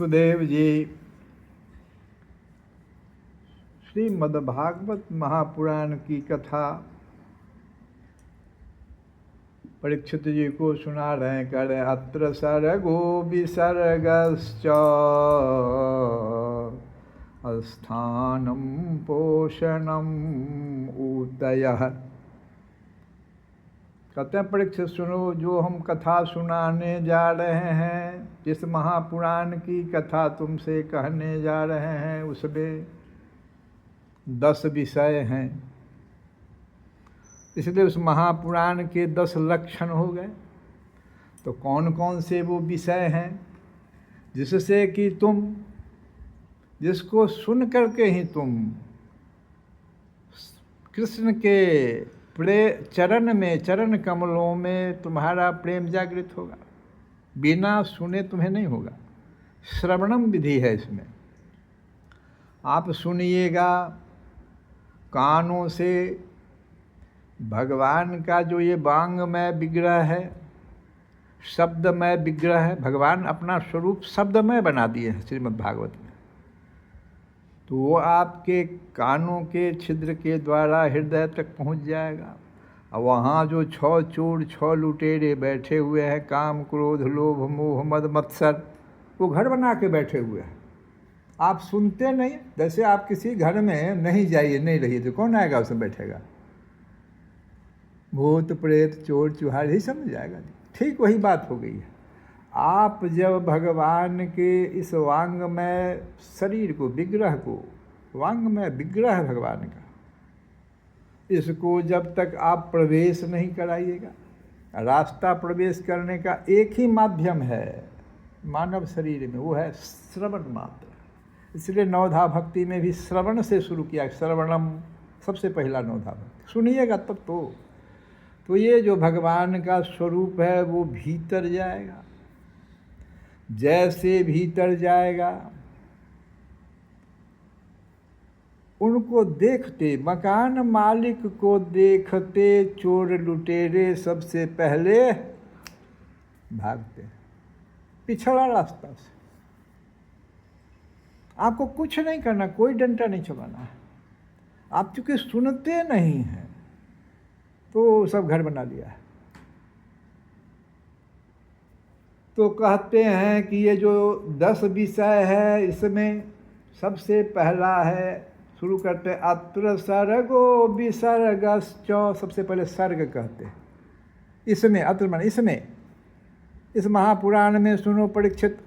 सुखदेव जी श्रीमद्भागवत महापुराण की कथा परीक्षित जी को सुना रहे हैं। कह रहे हैं अत्र सर्गो विसर्गश्च स्थानम पोषणम ऊतयः। कहते हैं परीक्षित सुनो, जो हम कथा सुनाने जा रहे हैं, जिस महापुराण की कथा तुमसे कहने जा रहे हैं, उसमें 10 विषय हैं। इसलिए उस महापुराण के 10 लक्षण हो गए। तो कौन कौन से वो विषय हैं जिससे कि तुम, जिसको सुन करके ही तुम कृष्ण के चरण में, चरण कमलों में तुम्हारा प्रेम जागृत होगा। बिना सुने तुम्हें नहीं होगा। श्रवणम विधि है इसमें। आप सुनिएगा कानों से। भगवान का जो ये वांगमय विग्रह है, शब्दमय विग्रह है, भगवान अपना स्वरूप शब्दमय बना दिए हैं श्रीमद् भागवत में। तो वो आपके कानों के छिद्र के द्वारा हृदय तक पहुंच जाएगा। और वहाँ जो 6 चोर 6 लुटेरे बैठे हुए हैं, काम क्रोध लोभ मोह मद मत्सर, वो घर बना के बैठे हुए हैं। आप सुनते नहीं। जैसे आप किसी घर में नहीं जाइए, नहीं रहिए, तो कौन आएगा उसमें बैठेगा? भूत प्रेत चोर चुहार ही समझ जाएगा। ठीक वही बात हो गई है। आप जब भगवान के इस वांगमय शरीर को, विग्रह को, वांगमय विग्रह है भगवान का, इसको जब तक आप प्रवेश नहीं कराइएगा, रास्ता प्रवेश करने का एक ही माध्यम है मानव शरीर में, वो है श्रवण मात्र। इसलिए नवधा भक्ति में भी श्रवण से शुरू किया। श्रवणम सबसे पहला नवधा भक्ति। सुनिएगा तब तो ये जो भगवान का स्वरूप है वो भीतर जाएगा। जैसे भीतर जाएगा, उनको देखते, मकान मालिक को देखते चोर लुटेरे सबसे पहले भागते, पिछड़ा रास्ता से। आपको कुछ नहीं करना, कोई डंडा नहीं चलाना है। आप चूंकि सुनते नहीं हैं तो सब घर बना लिया है। तो कहते हैं कि ये जो 10 विषय है, इसमें सबसे पहला है, शुरू करते हैं अत्र सर्गो विसर्गश्च। सबसे पहले सर्ग कहते हैं। इसमें अत्र मान इसमें, इस महापुराण में सुनो परीक्षित,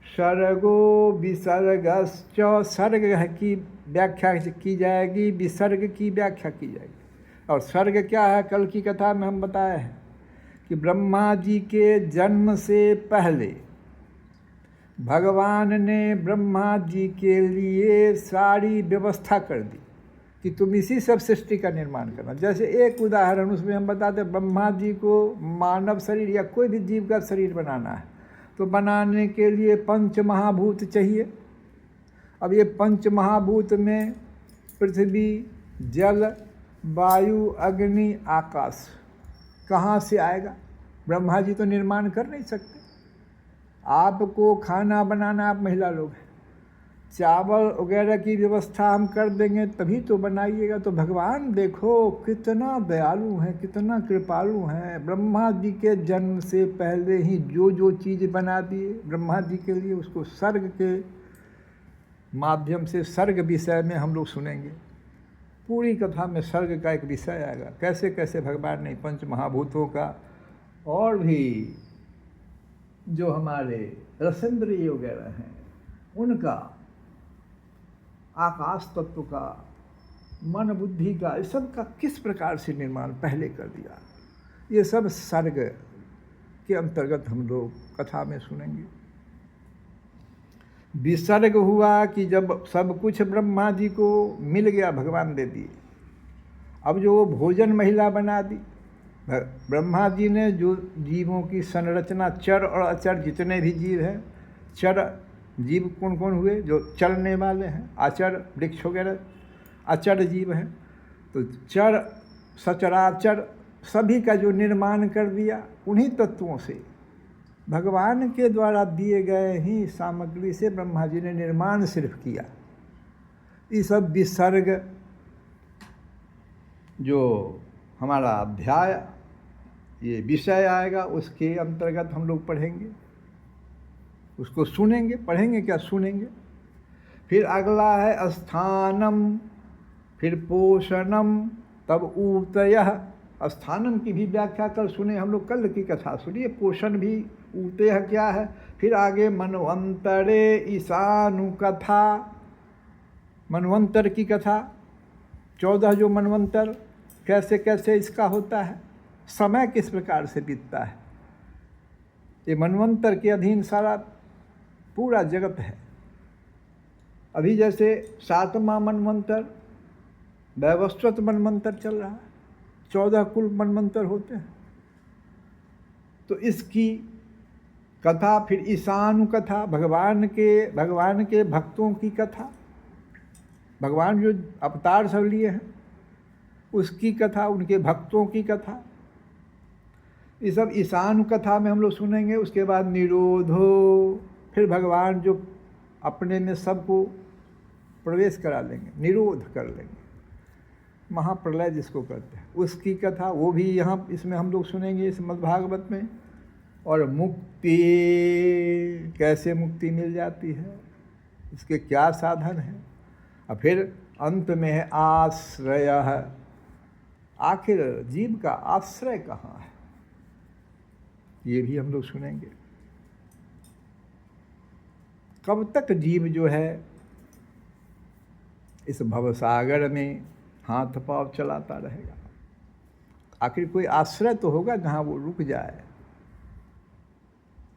सर्गो विसर्गश्च। सर्ग की व्याख्या की जाएगी, विसर्ग की व्याख्या की जाएगी। और सर्ग क्या है? कल की कथा में हम बताए हैं कि ब्रह्मा जी के जन्म से पहले भगवान ने ब्रह्मा जी के लिए सारी व्यवस्था कर दी कि तुम इसी सब सृष्टि का निर्माण करना। जैसे एक उदाहरण उसमें हम बताते, ब्रह्मा जी को मानव शरीर या कोई भी जीव का शरीर बनाना है, तो बनाने के लिए 5 महाभूत चाहिए। अब ये 5 महाभूत में पृथ्वी, जल, वायु, अग्नि, आकाश कहाँ से आएगा? ब्रह्मा जी तो निर्माण कर नहीं सकते। आपको खाना बनाना, आप महिला लोग हैं, चावल वगैरह की व्यवस्था हम कर देंगे तभी तो बनाइएगा। तो भगवान देखो कितना दयालु हैं, कितना कृपालु हैं। ब्रह्मा जी के जन्म से पहले ही जो जो चीज़ बना दिए ब्रह्मा जी के लिए, उसको सर्ग के माध्यम से, सर्ग विषय में हम लोग सुनेंगे। पूरी कथा में सर्ग का एक विषय आएगा, कैसे कैसे भगवान ने 5 महाभूतों का, और भी जो हमारे रसेंद्रिय वगैरह हैं उनका, आकाश तत्व का, मन बुद्धि का, इस सब का किस प्रकार से निर्माण पहले कर दिया, ये सब सर्ग के अंतर्गत हम लोग कथा में सुनेंगे। विसर्ग हुआ कि जब सब कुछ ब्रह्मा जी को मिल गया, भगवान दे दिए। अब जो वो भोजन महिला बना दी, ब्रह्मा जी ने जो जीवों की संरचना, चर और अचर जितने भी जीव हैं, चर जीव कौन कौन हुए? जो चलने वाले हैं, अचर वृक्ष वगैरह अचर जीव हैं। तो चर सचराचर सभी का जो निर्माण कर दिया उन्हीं तत्वों से, भगवान के द्वारा दिए गए ही सामग्री से ब्रह्मा जी ने निर्माण सिर्फ किया। ये सब विसर्ग जो हमारा अध्याय ये विषय आएगा उसके अंतर्गत हम लोग पढ़ेंगे, उसको सुनेंगे, पढ़ेंगे क्या, सुनेंगे। फिर अगला है स्थानम, फिर पोषणम, तब ऊतयः। स्थानम की भी व्याख्या कल सुने हम लोग, कल की कथा सुनिए। पोषण भी, ऊतयः क्या है। फिर आगे मनवंतरे ईशानु कथा, मनवंतर की कथा, 14 जो मनवंतर कैसे कैसे इसका होता है, समय किस प्रकार से बीतता है। ये मनवंतर के अधीन सारा पूरा जगत है। अभी जैसे 7वां मनवंतर वैवस्वत मनवंतर चल रहा है, 14 कुल मनवंतर होते हैं। तो इसकी कथा, फिर ईशानु कथा, भगवान के भक्तों की कथा, भगवान जो अवतार सब लिए हैं उसकी कथा, उनके भक्तों की कथा, ये सब ईशानु कथा में हम लोग सुनेंगे। उसके बाद निरोधो, फिर भगवान जो अपने में सबको प्रवेश करा लेंगे, निरोध कर लेंगे, महाप्रलय जिसको कहते हैं, उसकी कथा वो भी यहाँ इसमें हम लोग सुनेंगे इस मद्भागवत में। और मुक्ति, कैसे मुक्ति मिल जाती है, इसके क्या साधन हैं। और फिर अंत में है आश्रय, आखिर जीव का आश्रय कहाँ है, ये भी हम लोग सुनेंगे। कब तक जीव जो है इस भवसागर में हाथ पांव चलाता रहेगा, आखिर कोई आश्रय तो होगा जहाँ वो रुक जाए,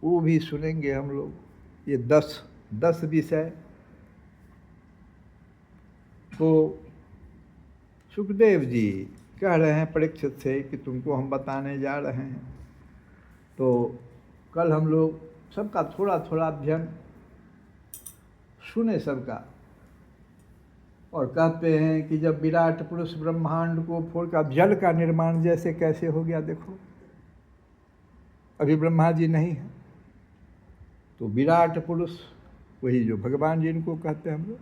वो भी सुनेंगे हम लोग। ये 10 विषय तो सुखदेव जी कह रहे हैं परीक्षित से कि तुमको हम बताने जा रहे हैं। तो कल हम लोग सबका थोड़ा थोड़ा अध्ययन सुने सबका, और कहते हैं कि जब विराट पुरुष ब्रह्मांड को फोड़कर, जल का निर्माण जैसे कैसे हो गया देखो, अभी ब्रह्मा जी नहीं है तो विराट पुरुष, वही जो भगवान जी इनको कहते हैं हम लोग,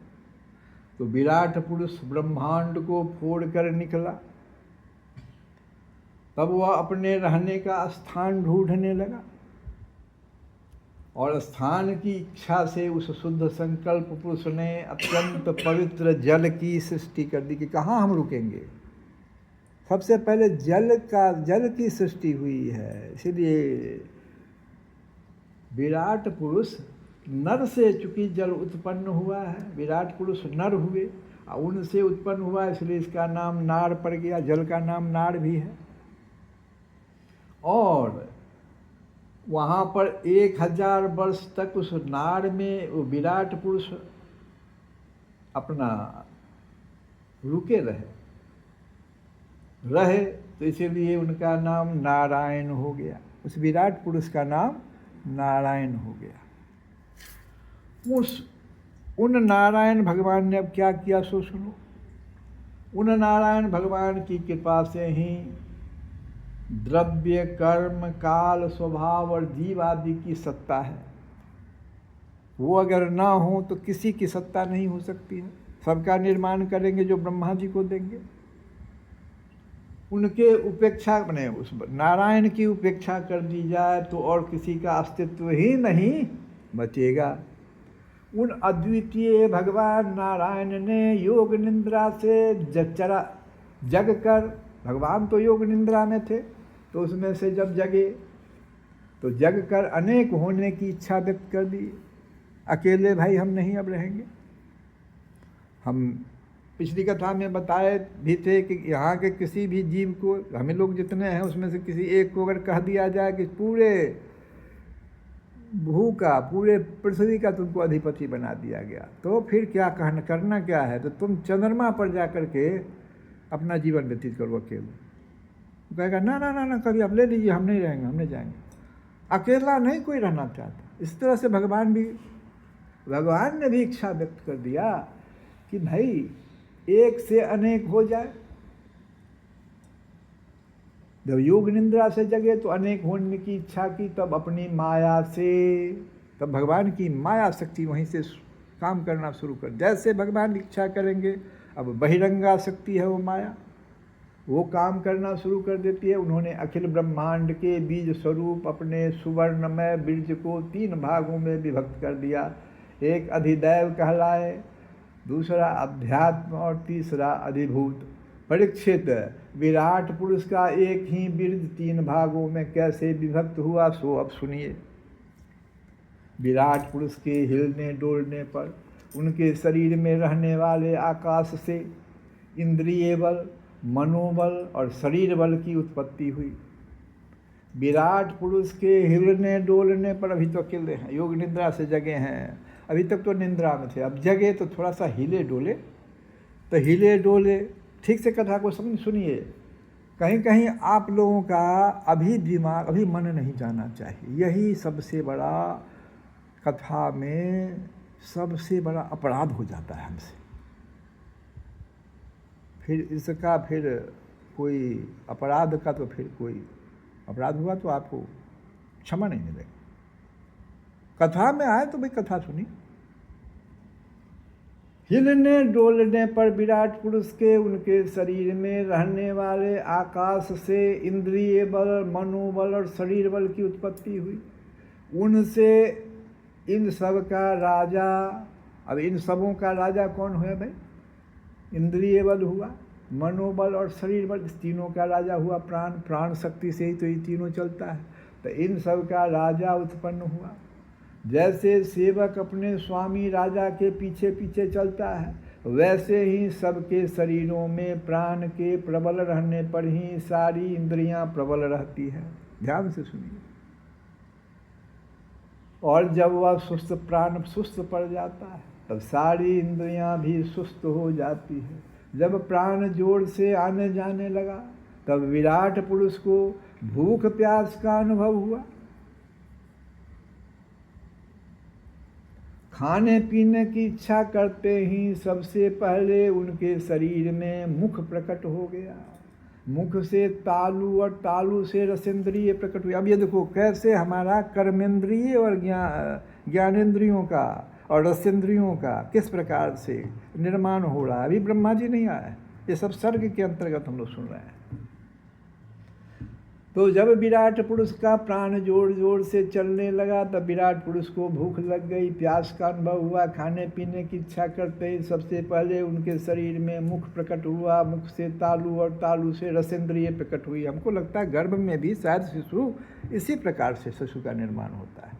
तो विराट पुरुष ब्रह्मांड को फोड़ कर निकला, तब वह अपने रहने का स्थान ढूंढने लगा, और स्थान की इच्छा से उस शुद्ध संकल्प पुरुष ने अत्यंत पवित्र जल की सृष्टि कर दी कि कहाँ हम रुकेंगे। सबसे पहले जल की सृष्टि हुई है। इसलिए विराट पुरुष नर से चूंकि जल उत्पन्न हुआ है, विराट पुरुष नर हुए और उनसे उत्पन्न हुआ, इसलिए इसका नाम नार पड़ गया, जल का नाम नार भी है। और वहाँ पर 1000 वर्ष तक उस नार में वो विराट पुरुष अपना रुके रहे, तो इसीलिए उनका नाम नारायण हो गया, उस विराट पुरुष का नाम नारायण हो गया। उन नारायण भगवान ने अब क्या किया सो सुनो। उन नारायण भगवान की कृपा से ही द्रव्य, कर्म, काल, स्वभाव और जीव आदि की सत्ता है। वो अगर ना हो तो किसी की सत्ता नहीं हो सकती है। सबका निर्माण करेंगे जो ब्रह्मा जी को देंगे। उनके उपेक्षा बने, उस नारायण की उपेक्षा कर दी जाए तो और किसी का अस्तित्व ही नहीं बचेगा। उन अद्वितीय भगवान नारायण ने योग निद्रा से जग कर, भगवान तो योग निद्रा में थे, तो उसमें से जब जगे तो जग कर अनेक होने की इच्छा व्यक्त कर दी। अकेले भाई हम नहीं अब रहेंगे। हम पिछली कथा में बताए भी थे कि यहाँ के किसी भी जीव को, हमें लोग जितने हैं उसमें से किसी एक को अगर कह दिया जाए कि पूरे भू का, पूरे पृथ्वी का तुमको अधिपति बना दिया गया, तो फिर क्या करना क्या है, तो तुम चंद्रमा पर जा कर के अपना जीवन व्यतीत करो अकेले। कहेगा ना ना ना ना, कभी आप ले लीजिए, हम नहीं रहेंगे, हम नहीं जाएंगे। अकेला नहीं कोई रहना चाहता। इस तरह से भगवान ने भी इच्छा व्यक्त कर दिया कि भाई एक से अनेक हो जाए। जब योग निद्रा से जगे तो अनेक होने की इच्छा की, तब अपनी माया से, तब भगवान की माया शक्ति वहीं से काम करना शुरू कर। जैसे भगवान इच्छा करेंगे, अब बहिरंगा शक्ति है वो माया, वो काम करना शुरू कर देती है। उन्होंने अखिल ब्रह्मांड के बीज स्वरूप अपने सुवर्णमय बीज को 3 भागों में विभक्त कर दिया। एक अधिदैव कहलाए, दूसरा अध्यात्म और तीसरा अधिभूत। परीक्षित, विराट पुरुष का एक ही बीज 3 भागों में कैसे विभक्त हुआ, सो अब सुनिए। विराट पुरुष के हिलने डोलने पर उनके शरीर में रहने वाले आकाश से इंद्रिय बल, मनोबल और शरीर बल की उत्पत्ति हुई। विराट पुरुष के हिलने डोलने पर, अभी तो अकेले हैं, योग निद्रा से जगे हैं, अभी तक तो निद्रा में थे, अब जगे तो थोड़ा सा हिले डोले, तो हिले डोले। ठीक से कथा को सुनिए। कहीं कहीं आप लोगों का अभी दिमाग, अभी मन नहीं जाना चाहिए। यही सबसे बड़ा, कथा में सबसे बड़ा अपराध हो जाता है हमसे। फिर इसका फिर कोई अपराध का, तो फिर कोई अपराध हुआ तो आपको क्षमा नहीं मिलेगा। कथा में आए तो भाई कथा सुनी। हिलने डोलने पर विराट पुरुष के उनके शरीर में रहने वाले आकाश से इंद्रिय बल, मनोबल और शरीर बल की उत्पत्ति हुई। उनसे इन सब का राजा, अब इन सबों का राजा कौन हुआ भाई? इंद्रिय बल हुआ, मनोबल और शरीर बल, इस तीनों का राजा हुआ प्राण। प्राण शक्ति से ही तो ये तीनों चलता है। तो इन सब का राजा उत्पन्न हुआ। जैसे सेवक अपने स्वामी राजा के पीछे पीछे चलता है, वैसे ही सबके शरीरों में प्राण के प्रबल रहने पर ही सारी इंद्रियां प्रबल रहती है। ध्यान से सुनिए। और जब वह सुस्त प्राण सुस्त पड़ जाता है, तब सारी इंद्रियां भी सुस्त हो जाती है। जब प्राण जोर से आने जाने लगा, तब विराट पुरुष को भूख प्यास का अनुभव हुआ। खाने पीने की इच्छा करते ही सबसे पहले उनके शरीर में मुख प्रकट हो गया। मुख से तालु और तालु से रसेंद्रिय प्रकट हुई। अब ये देखो कैसे हमारा कर्मेंद्रिय और ज्ञानेंद्रियों का और रसेंद्रियों का किस प्रकार से निर्माण हो रहा है। अभी ब्रह्मा जी नहीं आए, ये सब सर्ग के अंतर्गत हम लोग सुन रहे हैं। तो जब विराट पुरुष का प्राण जोर जोर से चलने लगा, तब विराट पुरुष को भूख लग गई, प्यास का अनुभव हुआ। खाने पीने की इच्छा करते ही सबसे पहले उनके शरीर में मुख प्रकट हुआ। मुख से तालु और तालु से रसेंद्रिय प्रकट हुई। हमको लगता है गर्भ में भी शायद शिशु इसी प्रकार से शिशु का निर्माण होता है।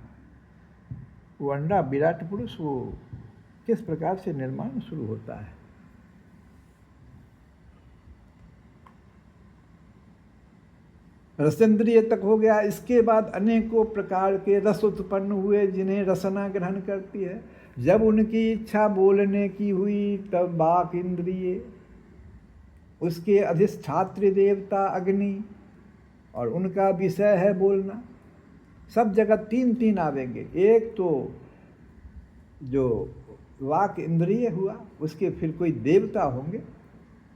वो अंडा विराट पुरुष, वो किस प्रकार से निर्माण शुरू होता है। रसेंद्रिय तक हो गया। इसके बाद अनेकों प्रकार के रस उत्पन्न हुए, जिन्हें रसना ग्रहण करती है। जब उनकी इच्छा बोलने की हुई, तब वाक इंद्रिय, उसके अधिष्ठात्री देवता अग्नि, और उनका विषय है बोलना। सब जगह 3 आवेंगे। एक तो जो वाक इंद्रिय हुआ, उसके फिर कोई देवता होंगे,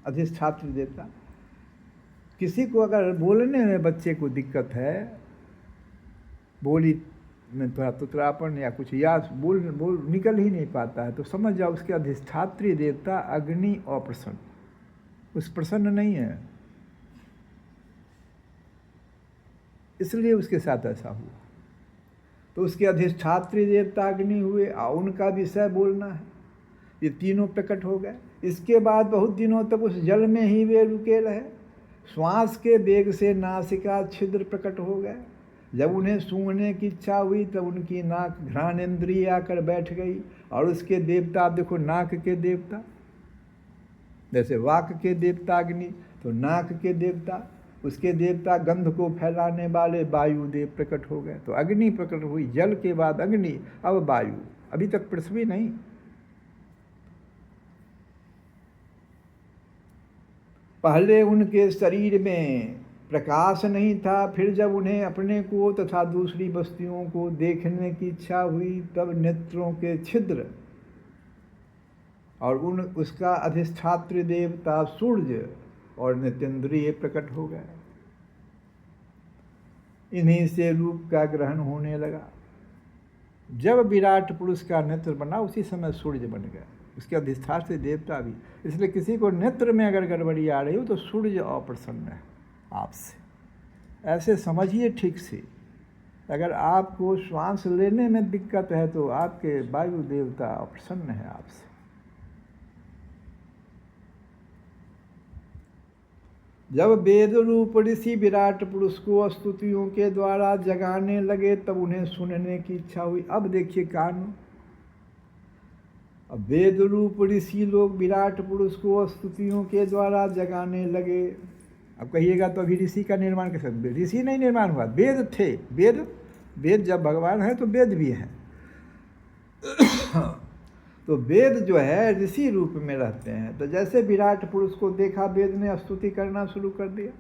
अधिष्ठात्री देवता। किसी को अगर बोलने में बच्चे को दिक्कत है, बोली में थोड़ा तुतरापन या कुछ याद बोल निकल ही नहीं पाता है, तो समझ जाओ उसके अधिष्ठात्री देवता अग्नि अप्रसन्न, उस प्रसन्न नहीं है, इसलिए उसके साथ ऐसा हुआ। तो उसके अधिष्ठात्री देवता अग्नि हुए और उनका विषय बोलना है। ये तीनों प्रकट हो गए। इसके बाद बहुत दिनों तक उस जल में ही वे रुके रहे। श्वास के वेग से नासिका छिद्र प्रकट हो गए। जब उन्हें सूंघने की इच्छा हुई, तब उनकी नाक घ्राणेन्द्रिय आकर बैठ गई। और उसके देवता, आप देखो नाक के देवता, जैसे वाक के देवता अग्नि, तो नाक के देवता, उसके देवता गंध को फैलाने वाले वायुदेव प्रकट हो गए। तो अग्नि प्रकट हुई, जल के बाद अग्नि, अब वायु, अभी तक पृथ्वी नहीं। पहले उनके शरीर में प्रकाश नहीं था, फिर जब उन्हें अपने को तथा दूसरी वस्तुओं को देखने की इच्छा हुई, तब नेत्रों के छिद्र और उसका अधिष्ठात्री देवता सूर्य और नेतेंद्रिय प्रकट हो गए। इन्हीं से रूप का ग्रहण होने लगा। जब विराट पुरुष का नेत्र बना उसी समय सूर्य बन गया, उसके अधिष्ठान से देवता भी। इसलिए किसी को नेत्र में अगर गड़बड़ी आ रही हो तो सूर्य अप्रसन्न है आपसे, ऐसे समझिए ठीक से। अगर आपको श्वास लेने में दिक्कत है तो आपके वायु देवता अप्रसन्न है आपसे। जब वेद रूप ऋषि विराट पुरुष को स्तुतियों के द्वारा जगाने लगे तब उन्हें सुनने की इच्छा हुई। अब देखिए कान, अब वेद रूप ऋषि लोग विराट पुरुष को स्तुतियों के द्वारा जगाने लगे। अब कहिएगा तो अभी ऋषि का निर्माण कैसे? ऋषि नहीं निर्माण हुआ, वेद थे। वेद जब भगवान है तो वेद भी है। तो वेद जो है ऋषि रूप में रहते हैं। तो जैसे विराट पुरुष को देखा वेद ने स्तुति करना शुरू कर दिया।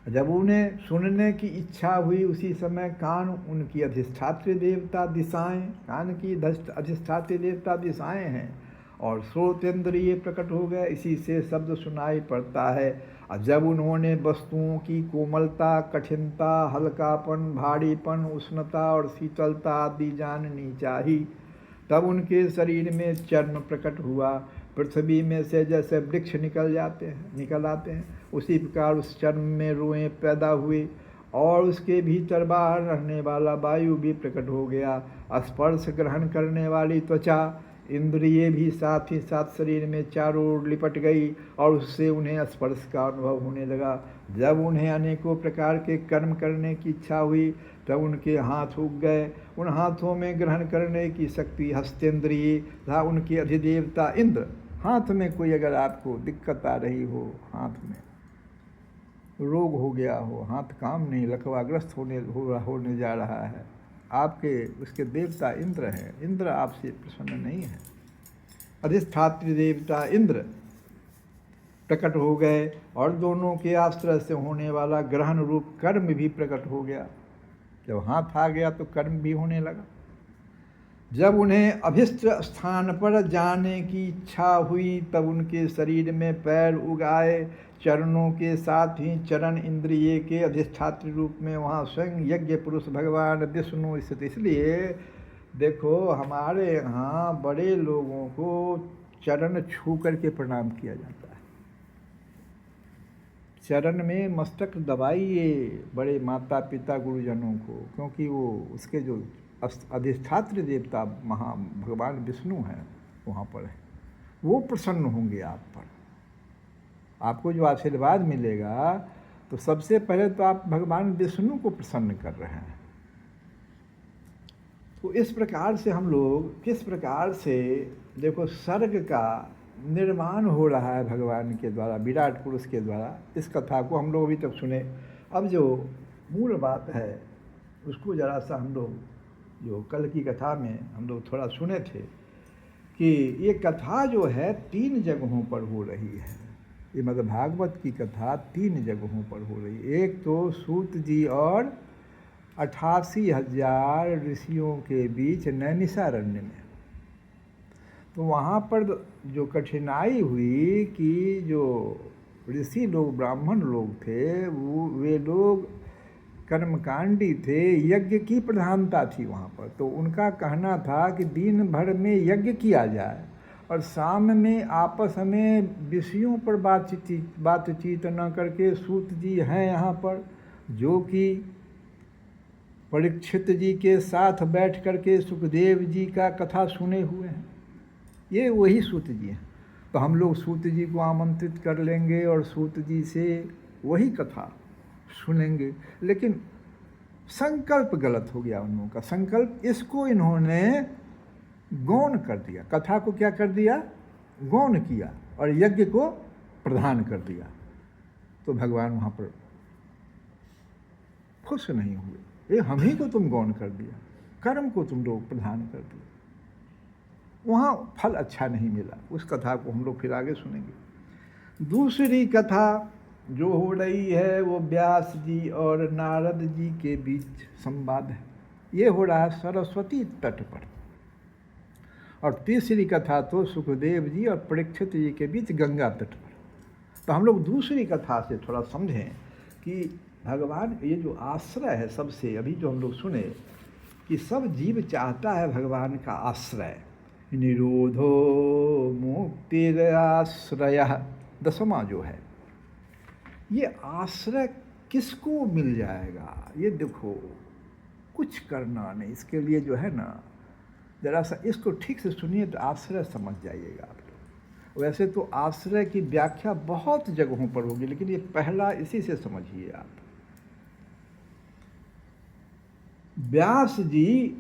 जब उन्हें सुनने की इच्छा हुई उसी समय कान उनकी अधिष्ठात्री देवता दिशाएं, कान की अधिष्ठात्री देवता दिशाएं हैं और श्रोतेंद्रिय प्रकट हो गए। इसी से शब्द सुनाई पड़ता है। और जब उन्होंने वस्तुओं की कोमलता, कठिनता, हल्कापन, भारीपन, उष्णता और शीतलता आदि जाननी चाहिए तब उनके शरीर में चर्म प्रकट हुआ। पृथ्वी में से जैसे वृक्ष निकल आते हैं उसी प्रकार उस चर्म में रोएं पैदा हुए और उसके भीतर बाहर रहने वाला वायु भी प्रकट हो गया। स्पर्श ग्रहण करने वाली त्वचा, इंद्रिय भी साथ ही साथ शरीर में चारों ओर लिपट गई और उससे उन्हें स्पर्श का अनुभव होने लगा। जब उन्हें अनेकों प्रकार के कर्म करने की इच्छा हुई तब उनके हाथ उग गए। उन हाथों में ग्रहण करने की शक्ति हस्तेंद्रिय तथा उनके अधिदेवता इंद्र। हाथ में कोई अगर आपको दिक्कत आ रही हो, हाथ में रोग हो गया हो, हाथ काम नहीं, लकवाग्रस्त होने जा रहा है, आपके उसके देवता इंद्र हैं। इंद्र आपसे प्रसन्न नहीं है। अधिष्ठात्री देवता इंद्र प्रकट हो गए और दोनों के आश्रय से होने वाला ग्रहण रूप कर्म भी प्रकट हो गया। जब हाथ आ गया तो कर्म भी होने लगा। जब उन्हें अभिष्ट स्थान पर जाने की इच्छा हुई तब उनके शरीर में पैर उगाए। चरणों के साथ ही चरण इंद्रिय के अधिष्ठात्री रूप में वहाँ स्वयं यज्ञ पुरुष भगवान विष्णु स्थित। इसलिए देखो हमारे यहाँ बड़े लोगों को चरण छू करके प्रणाम किया जाता है। चरण में मस्तक दबाइए बड़े माता पिता गुरुजनों को, क्योंकि वो उसके जो अधिष्ठात्री देवता भगवान विष्णु हैं वहाँ पर है, वो प्रसन्न होंगे आप पर। आपको जो आशीर्वाद मिलेगा तो सबसे पहले तो आप भगवान विष्णु को प्रसन्न कर रहे हैं। तो इस प्रकार से हम लोग किस प्रकार से देखो स्वर्ग का निर्माण हो रहा है भगवान के द्वारा, विराट पुरुष के द्वारा। इस कथा को हम लोग अभी तक सुने। अब जो मूल बात है उसको जरा सा हम लोग जो कल की कथा में हम लोग थोड़ा सुने थे कि ये कथा जो है 3 जगहों पर हो रही है। ये मतलब भागवत की कथा 3 जगहों पर हो रही है। एक तो सूत जी और 88,000 ऋषियों के बीच नैमिषारण्य में। तो वहाँ पर जो कठिनाई हुई कि जो ऋषि लोग ब्राह्मण लोग थे वे लोग कर्मकांडी थे, यज्ञ की प्रधानता थी वहाँ पर। तो उनका कहना था कि दिन भर में यज्ञ किया जाए और शाम में आपस में विषयों पर बातचीत न करके सूत जी हैं यहाँ पर जो कि परीक्षित जी के साथ बैठ करके सुखदेव जी का कथा सुने हुए हैं। ये वही सूत जी हैं। तो हम लोग सूत जी को आमंत्रित कर लेंगे और सूत जी से वही कथा सुनेंगे। लेकिन संकल्प गलत हो गया उन लोगों का। संकल्प इसको इन्होंने गौण कर दिया, कथा को क्या कर दिया, गौण किया और यज्ञ को प्रधान कर दिया। तो भगवान वहाँ पर खुश नहीं हुए। ये हम ही को तुम गौण कर दिया, कर्म को तुम लोग प्रधान कर दिया। वहाँ फल अच्छा नहीं मिला। उस कथा को हम लोग फिर आगे सुनेंगे। दूसरी कथा जो हो रही है वो व्यास जी और नारद जी के बीच संवाद है। ये हो रहा है सरस्वती तट पर। और तीसरी कथा तो सुखदेव जी और परीक्षित जी के बीच गंगा तट पर। तो हम लोग दूसरी कथा से थोड़ा समझें कि भगवान ये जो आश्रय है सबसे, अभी जो हम लोग सुने कि सब जीव चाहता है भगवान का आश्रय, निरोधो मुक्तिराश्रय 10वां जो है, ये आश्रय किसको मिल जाएगा? ये देखो, कुछ करना नहीं इसके लिए, जो है ना, जरा सा इसको ठीक से सुनिए तो आश्रय समझ जाइएगा आप लोग। वैसे तो आश्रय की व्याख्या बहुत जगहों पर होगी, लेकिन ये पहला इसी से समझिए आप। व्यास जी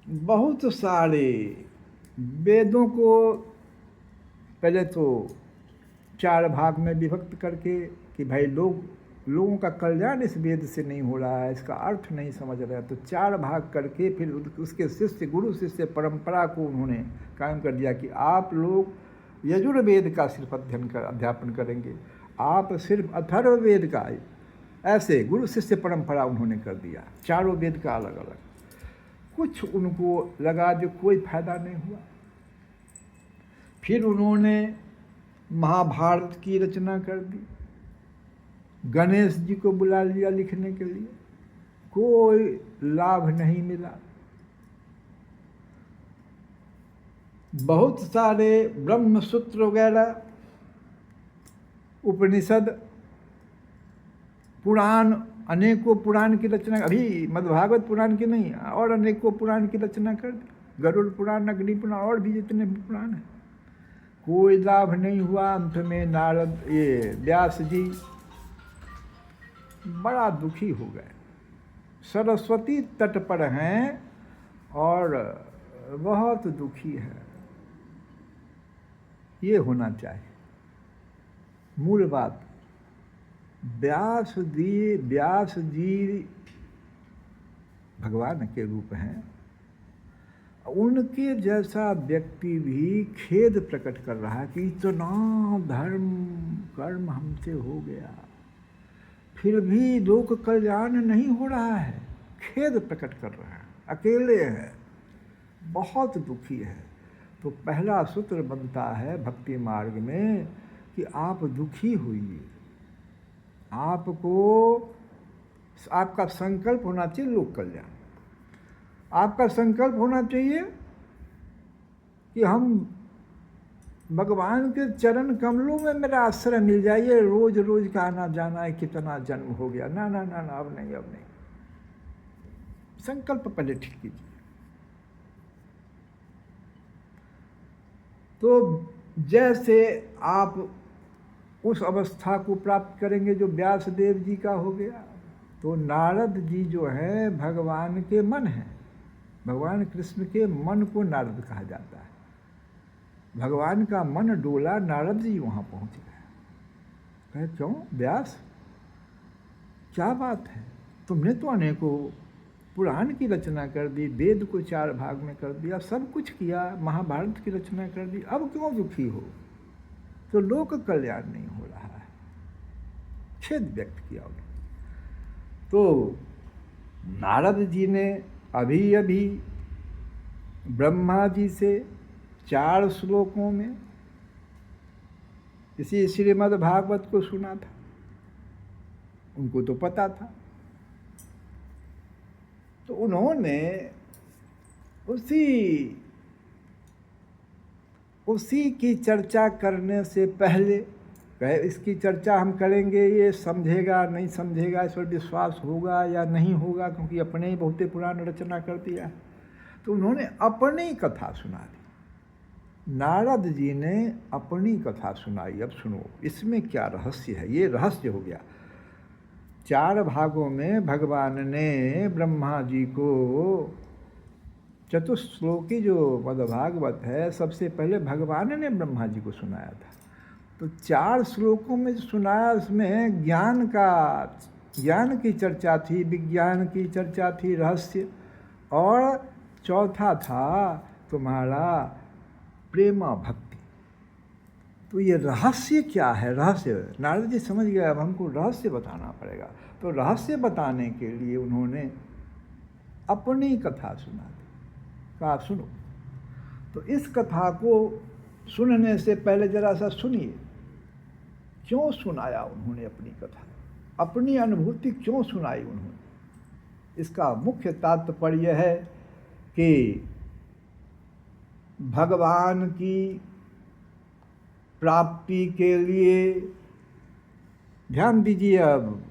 बहुत सारे वेदों को पहले तो 4 भाग में विभक्त करके कि भाई लोगों का कल्याण इस वेद से नहीं हो रहा है, इसका अर्थ नहीं समझ रहे, तो 4 भाग करके फिर उसके शिष्य, गुरु शिष्य परंपरा को उन्होंने कायम कर दिया कि आप लोग यजुर्वेद का सिर्फ अध्यापन करेंगे, आप सिर्फ अथर्ववेद का, ऐसे गुरु शिष्य परंपरा उन्होंने कर दिया, 4 वेद का अलग अलग। कुछ उनको लगा जो कोई फायदा नहीं हुआ, फिर उन्होंने महाभारत की रचना कर दी, गणेश जी को बुला लिया लिखने के लिए, कोई लाभ नहीं मिला। बहुत सारे ब्रह्म सूत्र वगैरह, उपनिषद, पुराण, अनेकों पुराण की रचना, अभी मद्भागवत पुराण की नहीं और अनेकों पुराण की रचना कर दी, गरुड़ पुराण, अग्नि पुराण और भी जितने भी पुराण हैं, कोई लाभ नहीं हुआ। अंत में नारद, ये व्यास जी बड़ा दुखी हो गए। सरस्वती तट पर हैं और बहुत दुखी है। ये होना चाहिए मूल बात। व्यास जी भगवान के रूप हैं, उनके जैसा व्यक्ति भी खेद प्रकट कर रहा है कि इतना धर्म कर्म हमसे हो गया, फिर भी लोक कल्याण नहीं हो रहा है, खेद प्रकट कर रहा है, अकेले हैं, बहुत दुखी है। तो पहला सूत्र बनता है भक्ति मार्ग में कि आप दुखी होइए, आपका संकल्प होना चाहिए लोक कल्याण, आपका संकल्प होना चाहिए कि हम भगवान के चरण कमलों में मेरा आश्रय मिल जाइए, रोज रोज का आना जाना है, कितना जन्म हो गया, ना ना ना ना, अब नहीं। संकल्प पहले ठीक कीजिए। तो जैसे आप उस अवस्था को प्राप्त करेंगे जो व्यास देव जी का हो गया, तो नारद जी जो है भगवान के मन हैं, भगवान कृष्ण के मन को नारद कहा जाता है। भगवान का मन डोला, नारद जी वहाँ पहुँच गए। कहे क्यों व्यास, क्या बात है, तुमने तो अनेकों पुराण की रचना कर दी, वेद को 4 भाग में कर दिया, सब कुछ किया, महाभारत की रचना कर दी, अब क्यों दुखी हो? तो लोक कल्याण नहीं हो रहा है, खेद व्यक्त किया उन्होंने। तो नारद जी ने अभी अभी ब्रह्मा जी से 4 श्लोकों में इसी श्रीमद् भागवत को सुना था, उनको तो पता था, तो उन्होंने उसी की चर्चा करने से पहले कहे इसकी चर्चा हम करेंगे, ये समझेगा नहीं समझेगा, इस पर विश्वास होगा या नहीं होगा, क्योंकि अपने ही बहुते पुराण रचना कर दिया है। तो उन्होंने अपनी कथा सुना दी, नारद जी ने अपनी कथा सुनाई। अब सुनो इसमें क्या रहस्य है, ये रहस्य हो गया। 4 भागों में भगवान ने ब्रह्मा जी को, चतुश्लोकी जो मद्भागवत है, सबसे पहले भगवान ने ब्रह्मा जी को सुनाया था। तो 4 श्लोकों में जो सुनाया उसमें ज्ञान की चर्चा थी, विज्ञान की चर्चा थी, रहस्य, और चौथा था तुम्हारा प्रेमा भक्ति। तो ये रहस्य क्या है? रहस्य नारद जी समझ गए, अब हमको रहस्य बताना पड़ेगा। तो रहस्य बताने के लिए उन्होंने अपनी कथा सुना दी, कहा सुनो। तो इस कथा को सुनने से पहले जरा सा सुनिए, क्यों सुनाया उन्होंने अपनी कथा। अपनी अनुभूति क्यों सुनाई उन्होंने? इसका मुख्य तात्पर्य है कि भगवान की प्राप्ति के लिए, ध्यान दीजिए, अब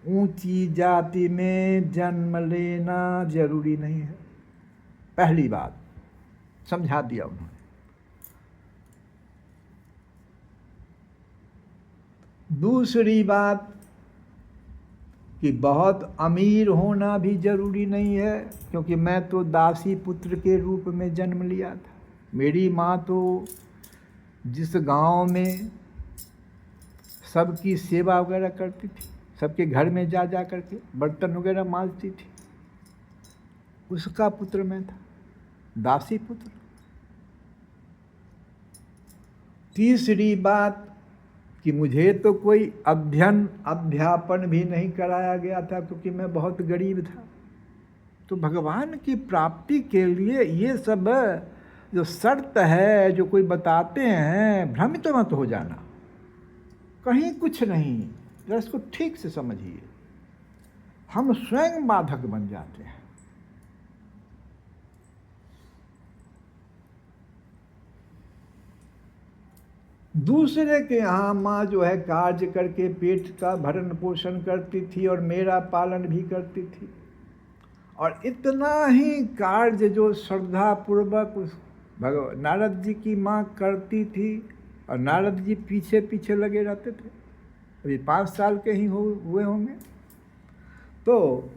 ऊंची जाति में जन्म लेना जरूरी नहीं है। पहली बात समझा दिया उन्होंने। दूसरी बात कि बहुत अमीर होना भी जरूरी नहीं है, क्योंकि मैं तो दासी पुत्र के रूप में जन्म लिया था। मेरी माँ तो जिस गांव में सबकी सेवा वगैरह करती थी, सबके घर में जा जा करके बर्तन वगैरह मांजती थी, उसका पुत्र मैं था, दासी पुत्र। तीसरी बात कि मुझे तो कोई अध्यापन भी नहीं कराया गया था, क्योंकि मैं बहुत गरीब था। तो भगवान की प्राप्ति के लिए ये सब जो शर्त है, जो कोई बताते हैं, भ्रमित मत हो जाना, कहीं कुछ नहीं। जरा इसको ठीक से समझिए, हम स्वयं बाधक बन जाते हैं। दूसरे के यहाँ माँ जो है कार्य करके पेट का भरण पोषण करती थी और मेरा पालन भी करती थी, और इतना ही कार्य जो श्रद्धा पूर्वक नारद जी की माँ करती थी, और नारद जी पीछे पीछे लगे रहते थे। अभी 5 साल के ही हुए होंगे। तो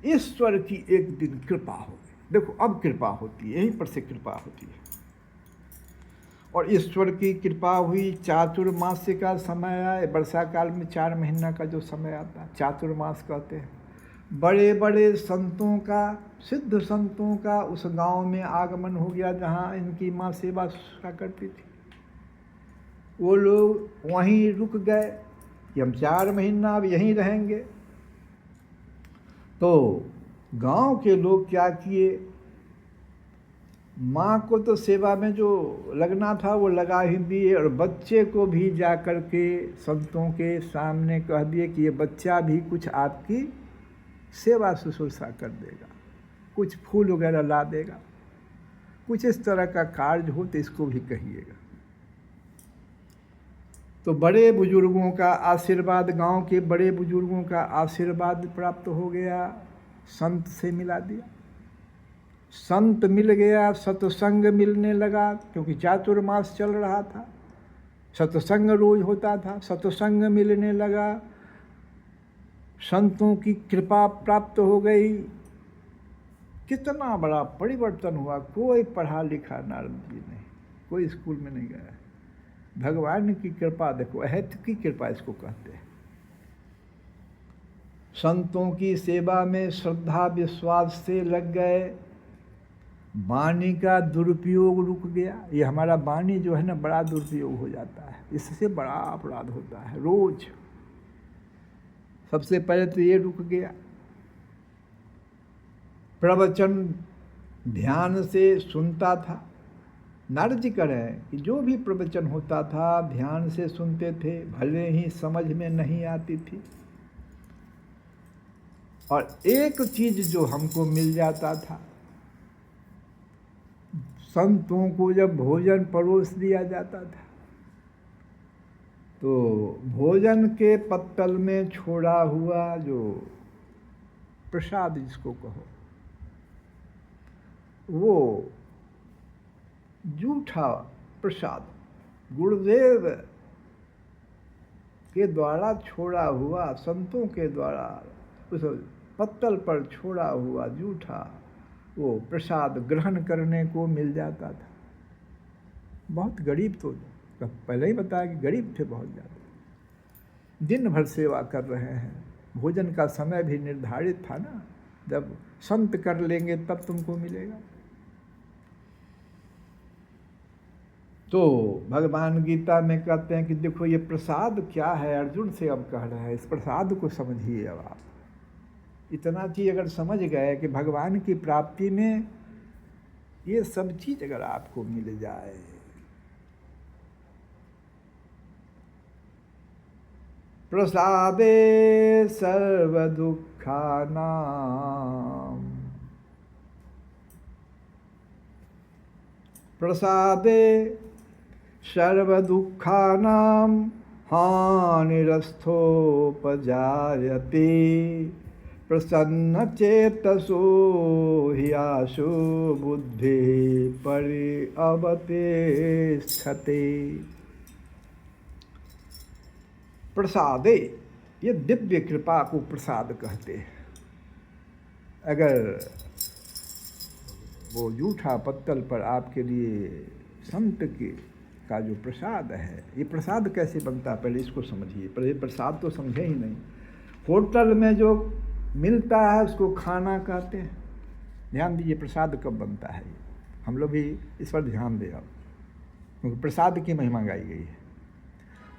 ईश्वर की एक दिन कृपा हो गई। देखो, अब कृपा होती है, यहीं पर से कृपा होती है। और ईश्वर की कृपा हुई, चातुर्मास का समय आए। वर्षा काल में 4 महीना का जो समय आता है, चातुर्मास कहते हैं। बड़े बड़े संतों का, सिद्ध संतों का उस गांव में आगमन हो गया जहां इनकी माँ सेवा करती थी। वो लोग वहीं रुक गए कि हम 4 महीना अब यहीं रहेंगे। तो गांव के लोग क्या किए, माँ को तो सेवा में जो लगना था वो लगा ही दिए, और बच्चे को भी जा कर के संतों के सामने कह दिए कि ये बच्चा भी कुछ आपकी सेवा शुश्रूषा कर देगा, कुछ फूल वगैरह ला देगा, कुछ इस तरह का कार्य हो तो इसको भी कहिएगा। तो बड़े बुजुर्गों का आशीर्वाद, गांव के बड़े बुजुर्गों का आशीर्वाद प्राप्त हो गया, संत से मिला दिया। संत मिल गया, सत्संग मिलने लगा, क्योंकि चातुर्मास चल रहा था, सत्संग रोज होता था, सत्संग मिलने लगा, संतों की कृपा प्राप्त हो गई। कितना बड़ा परिवर्तन हुआ। कोई पढ़ा लिखा नारद जी नहीं, कोई स्कूल में नहीं गया। भगवान की कृपा देखो, अहत की कृपा इसको कहते हैं। संतों की सेवा में श्रद्धा विश्वास से लग गए, वाणी का दुरुपयोग रुक गया। ये हमारा वाणी जो है ना, बड़ा दुरुपयोग हो जाता है, इससे बड़ा अपराध होता है रोज। सबसे पहले तो ये रुक गया। प्रवचन ध्यान से सुनता था। नारद जी कह रहे हैं कि जो भी प्रवचन होता था ध्यान से सुनते थे, भले ही समझ में नहीं आती थी। और एक चीज जो हमको मिल जाता था, संतों को जब भोजन परोस दिया जाता था तो भोजन के पत्तल में छोड़ा हुआ जो प्रसाद जिसको कहो, वो जूठा प्रसाद गुरुदेव के द्वारा छोड़ा हुआ, संतों के द्वारा उस पत्तल पर छोड़ा हुआ जूठा वो प्रसाद ग्रहण करने को मिल जाता था। बहुत गरीब, तो पहले ही बताया कि गरीब थे बहुत ज़्यादा, दिन भर सेवा कर रहे हैं। भोजन का समय भी निर्धारित था ना, जब संत कर लेंगे तब तुमको मिलेगा। तो भगवान गीता में कहते हैं कि देखो ये प्रसाद क्या है, अर्जुन से अब कह रहा है, इस प्रसाद को समझिए। अब आप इतना चीज़ अगर समझ गए कि भगवान की प्राप्ति में ये सब चीज़ अगर आपको मिल जाए, प्रसादे सर्वदुःखानां, प्रसादे सर्वदुःखानां हानिरस्थोपजायते, प्रसन्नचेतसो ह्याशो बुद्धिः परिअवतिष्ठते। प्रसादे, ये दिव्य कृपा को प्रसाद कहते हैं। अगर वो जूठा पत्तल पर आपके लिए संत के का जो प्रसाद है, ये प्रसाद कैसे बनता है पहले इसको समझिए। पहले प्रसाद तो समझे ही नहीं। होटल में जो मिलता है उसको खाना कहते हैं। ध्यान दीजिए प्रसाद कब बनता है, हम लोग भी इस पर ध्यान दें अब, क्योंकि प्रसाद की महिमा गाई गई है।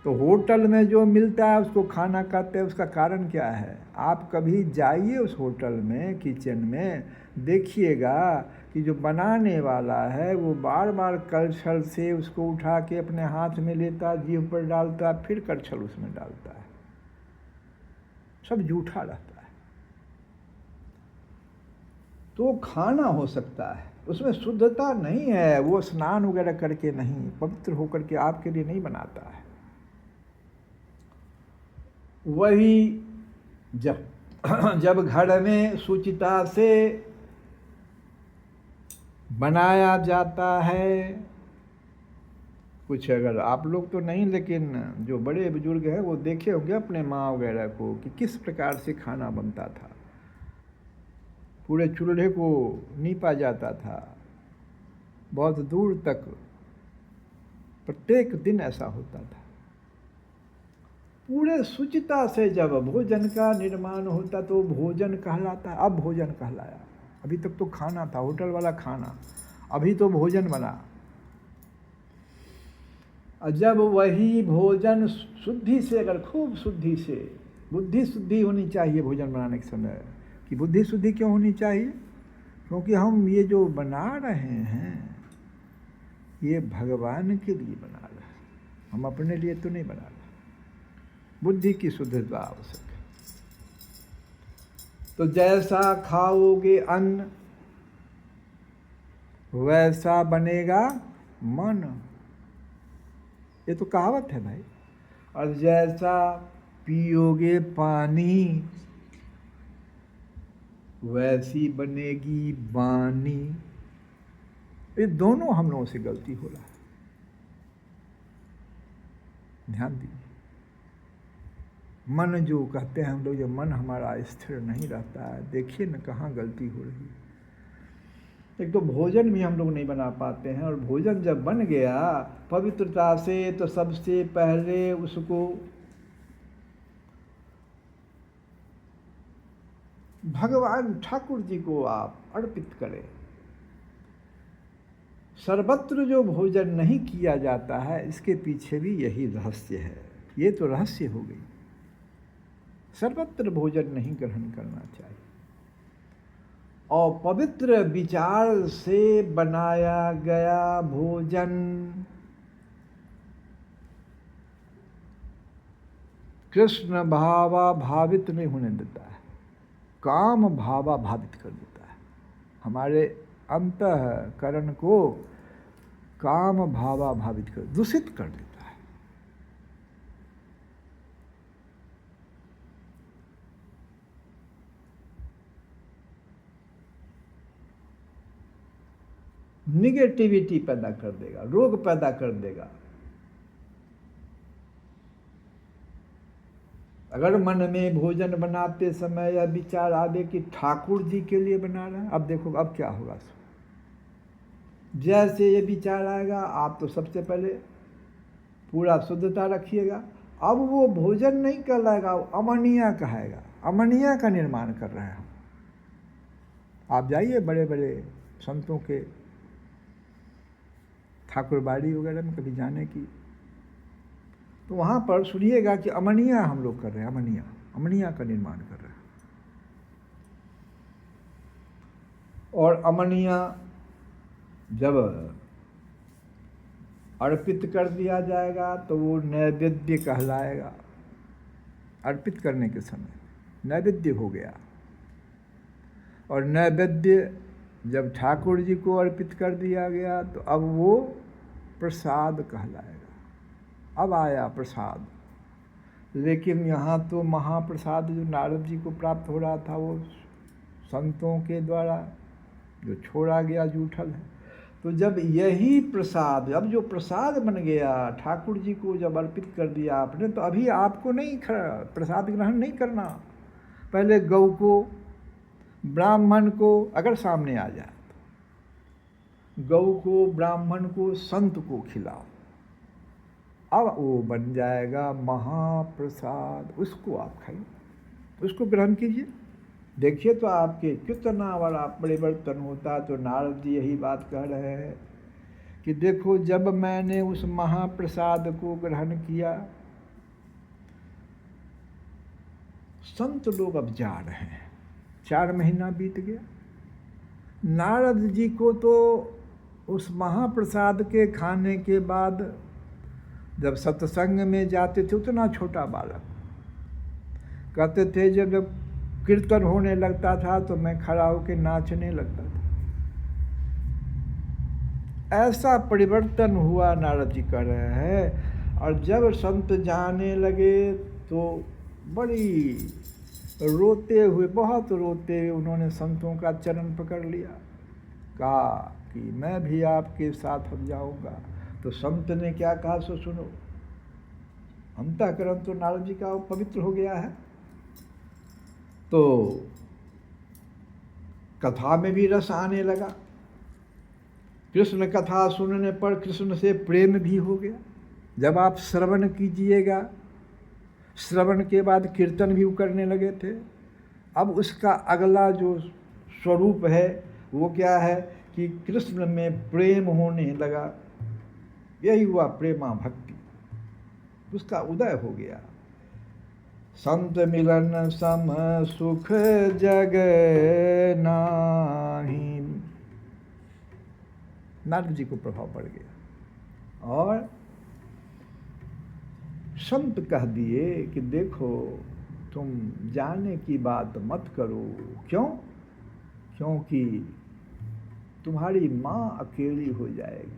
तो होटल में जो मिलता है उसको खाना कहते हैं। उसका कारण क्या है? आप कभी जाइए उस होटल में, किचन में, देखिएगा कि जो बनाने वाला है वो बार बार कलछल से उसको उठा के अपने हाथ में लेता, जीभ पर डालता, फिर कलछल उसमें डालता है। सब जूठा रहता है। तो खाना हो सकता है, उसमें शुद्धता नहीं है। वो स्नान वगैरह करके नहीं, पवित्र होकर के आपके लिए नहीं बनाता है। वही जब घर में शुचिता से बनाया जाता है, कुछ अगर आप लोग तो नहीं, लेकिन जो बड़े बुजुर्ग हैं वो देखे होंगे अपने माँ वगैरह को कि किस प्रकार से खाना बनता था। पूरे चूल्हे को नीपा जाता था, बहुत दूर तक, प्रत्येक दिन ऐसा होता था। पूरे शुचिता से जब भोजन का निर्माण होता तो भोजन कहलाता। अब भोजन कहलाया, अभी तक तो खाना था, होटल वाला खाना, अभी तो भोजन बना। जब वही भोजन शुद्धि से, अगर खूब शुद्धि से, बुद्धि शुद्धि होनी चाहिए भोजन बनाने के समय। कि बुद्धि शुद्धि क्यों होनी चाहिए? क्योंकि हम ये जो बना रहे हैं ये भगवान के लिए बना रहे हैं, हम अपने लिए तो नहीं बना रहे। बुद्धि की शुद्धता आवश्यक है। तो जैसा खाओगे अन्न वैसा बनेगा मन, ये तो कहावत है भाई। और जैसा पियोगे पानी वैसी बनेगी वाणी। ये दोनों हम लोगों से गलती हो रहा है, ध्यान दीजिए। मन जो कहते हैं हम लोग, जो मन हमारा स्थिर नहीं रहता है, देखिए न कहाँ गलती हो रही है। एक तो भोजन भी हम लोग नहीं बना पाते हैं, और भोजन जब बन गया पवित्रता से, तो सबसे पहले उसको भगवान ठाकुर जी को आप अर्पित करें। सर्वत्र जो भोजन नहीं किया जाता है, इसके पीछे भी यही रहस्य है। ये तो रहस्य हो गई। सर्वत्र भोजन नहीं ग्रहण करना चाहिए, और पवित्र विचार से बनाया गया भोजन कृष्ण भावा भावित नहीं होने देता है, काम भावा भावित कर देता है। हमारे अंतःकरण को काम भावा भावित कर, दूषित कर देता है। निगेटिविटी पैदा कर देगा, रोग पैदा कर देगा। अगर मन में भोजन बनाते समय यह विचार आवे कि ठाकुर जी के लिए बना रहे हैं, अब देखो अब क्या होगा। जैसे ये विचार आएगा, आप तो सबसे पहले पूरा शुद्धता रखिएगा। अब वो भोजन नहीं कहलाएगा, अमनिया कहेगा। अमनिया का निर्माण कर रहे हैं हम। आप जाइए बड़े बड़े संतों के ठाकुरबाड़ी वगैरह में कभी जाने की, तो वहाँ पर सुनिएगा कि अमनिया हम लोग कर रहे हैं, अमनिया, अमनिया का निर्माण कर रहे हैं। और अमनिया जब अर्पित कर दिया जाएगा तो वो नैवेद्य कहलाएगा। अर्पित करने के समय नैवेद्य हो गया, और नैवेद्य जब ठाकुर जी को अर्पित कर दिया गया तो अब वो प्रसाद कहलाएगा। अब आया प्रसाद। लेकिन यहाँ तो महाप्रसाद जो नारद जी को प्राप्त हो रहा था वो संतों के द्वारा जो छोड़ा गया जूठल है। तो जब यही प्रसाद, अब जो प्रसाद बन गया ठाकुर जी को जब अर्पित कर दिया आपने, तो अभी आपको नहीं प्रसाद ग्रहण नहीं करना। पहले गौ को, ब्राह्मण को अगर सामने आ जाए तो गौ को, ब्राह्मण को, संत को खिलाओ, अब वो बन जाएगा महाप्रसाद। उसको आप खाइए, उसको ग्रहण कीजिए। देखिए तो आपके कितना बड़ा परिवर्तन होता। तो नारद जी यही बात कह रहे हैं कि देखो जब मैंने उस महाप्रसाद को ग्रहण किया, संत लोग अब जा रहे हैं, 4 महीना बीत गया। नारद जी को तो उस महाप्रसाद के खाने के बाद जब सत्संग में जाते थे, उतना छोटा बालक, कहते थे जब कीर्तन होने लगता था तो मैं खड़ा होकर नाचने लगता था। ऐसा परिवर्तन हुआ, नारद जी कह रहे हैं। और जब संत जाने लगे तो बड़ी रोते हुए, बहुत रोते हुए उन्होंने संतों का चरण पकड़ लिया, कहा कि मैं भी आपके साथ अब जाऊंगा। तो संत ने क्या कहा सो सुनो। अंतःकरण तो नारद जी का पवित्र हो गया है, तो कथा में भी रस आने लगा। कृष्ण कथा सुनने पर कृष्ण से प्रेम भी हो गया। जब आप श्रवण कीजिएगा, श्रवण के बाद कीर्तन भी करने लगे थे। अब उसका अगला जो स्वरूप है वो क्या है कि कृष्ण में प्रेम होने लगा। यही हुआ प्रेमा भक्ति, उसका उदय हो गया। संत मिलन सम सुख जग नाही, नारद जी को प्रभाव पड़ गया। और संत कह दिए कि देखो तुम जाने की बात मत करो। क्यों? क्योंकि तुम्हारी माँ अकेली हो जाएगी।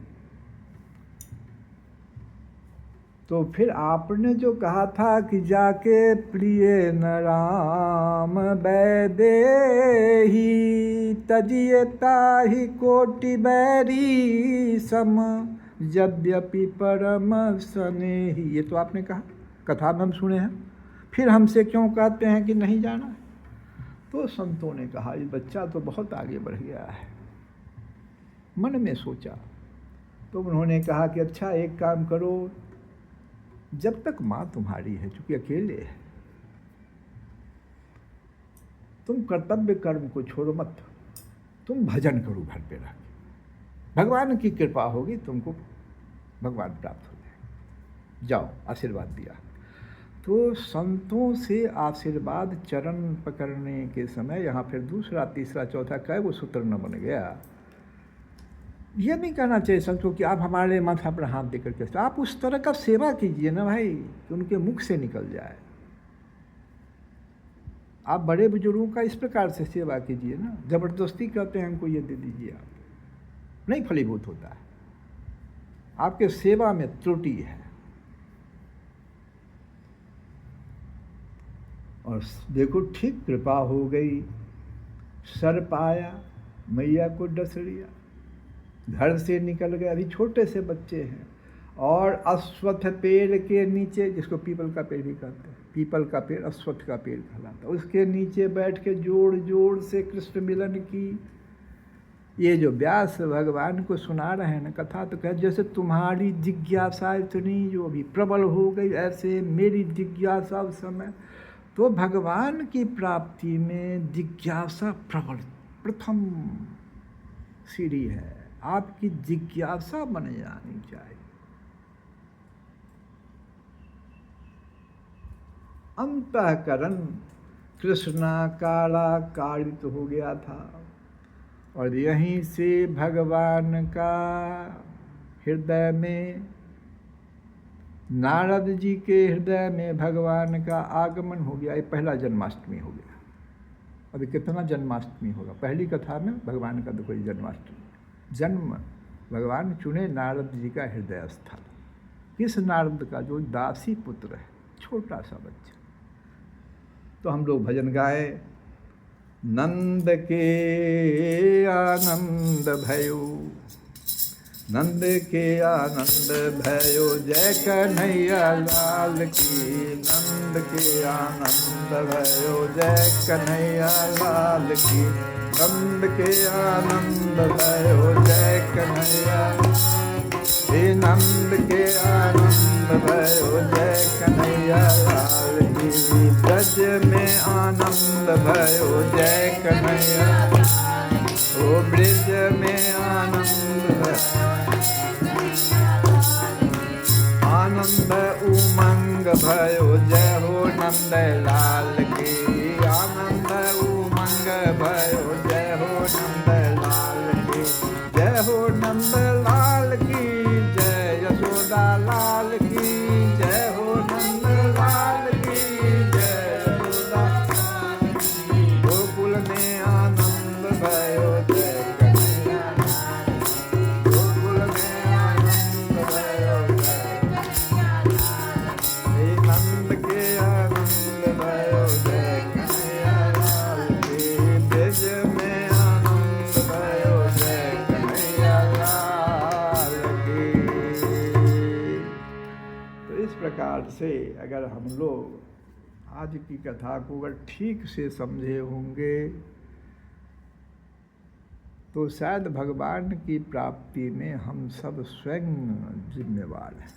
तो फिर आपने जो कहा था कि जाके प्रिय न राम बैदेही, तजिए ताहि कोटि बैरी सम, यद्यपि परम स्नेही। ये तो आपने कहा, कथा में हम सुने हैं। फिर हमसे क्यों कहते हैं कि नहीं जाना है? तो संतों ने कहा ये बच्चा तो बहुत आगे बढ़ गया है। मन में सोचा तो उन्होंने कहा कि अच्छा एक काम करो, जब तक माँ तुम्हारी है, चूंकि अकेले है, तुम कर्तव्य कर्म को छोड़ो मत, तुम भजन करो घर पे रह के, भगवान की कृपा होगी, तुमको भगवान प्राप्त हो जाए। जाओ, आशीर्वाद दिया। तो संतों से आशीर्वाद चरण पकड़ने के समय यहाँ फिर दूसरा, तीसरा, चौथा कई वो सूत्र न बन गया। ये नहीं कहना चाहिए संतों कि आप हमारे माथा पर हाथ देकर के, आप उस तरह का सेवा कीजिए ना भाई कि उनके मुख से निकल जाए। आप बड़े बुजुर्गों का इस प्रकार से सेवा कीजिए ना, जबरदस्ती कहते हैं हमको ये दे दीजिए, आप नहीं फलीभूत होता है। आपके सेवा में त्रुटि है। और देखो ठीक कृपा हो गई, सर पाया, मैया को डस लिया, घर से निकल गए। अभी छोटे से बच्चे हैं, और अश्वत्थ पेड़ के नीचे, जिसको पीपल का पेड़ भी कहते हैं, पीपल का पेड़ अश्वत्थ का पेड़ कहलाता, उसके नीचे बैठ के जोड़ जोड़ से कृष्ण मिलन की ये जो व्यास भगवान को सुना रहे हैं ना कथा, तो कह जैसे तुम्हारी जिज्ञासा इतनी जो अभी प्रबल हो गई, ऐसे मेरी जिज्ञासा उस समय। तो भगवान की प्राप्ति में जिज्ञासा प्रबल प्रथम सीढ़ी है। आपकी जिज्ञासा बन जानी चाहिए। अंतःकरण कृष्णाकारा कारित हो गया था, और यहीं से भगवान का हृदय में नारद जी के हृदय में भगवान का आगमन हो गया। ये पहला जन्माष्टमी हो गया। अभी कितना जन्माष्टमी होगा? पहली कथा में भगवान का देखो जन्माष्टमी। जन्म भगवान चुने नारद जी का हृदय स्थल। किस नारद का? जो दासी पुत्र है, छोटा सा बच्चा। तो हम लोग भजन गाए, नंद के आनंद भयो, नंद के आनंद भयो, जय कन्हैया लाल की। नंद के आनंद भयो, जय कन्हैया लाल की। नंद के आनंद भयो, जय कन्हैया। हे नंद के आनंद भयो, जय कन्हैया लाल की। ब्रज में आनंद भयो, जय कन्हैया। ओ ब्रज में आनंद भयो, आनंद उमंग भयो, जय हो नंद लाल की। आनंद उमंग भयो, जय हो नंद लाल की। जय हो नंद लाल की, जय यशोदा लाल की। जय हो नंद लाल की, जय यशोदा लाल की। गोकुल में आनंद भयो, जय कन्हैया। गोकुल में आनंद भयो, नंद के आनंद भयो, जय कन्हैया लाल की। ब्रज में आनंद भयो, जय कन्हैया लाल की। तो इस प्रकार से अगर हम लोग आज की कथा को अगर ठीक से समझे होंगे तो शायद भगवान की प्राप्ति में हम सब स्वयं जिम्मेवार हैं।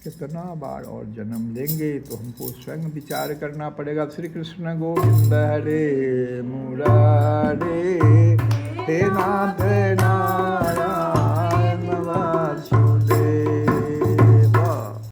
कितना बार और जन्म लेंगे तो हमको स्वयं विचार करना पड़ेगा। श्री कृष्ण गोविंद हरे मुरारे, हे नाथ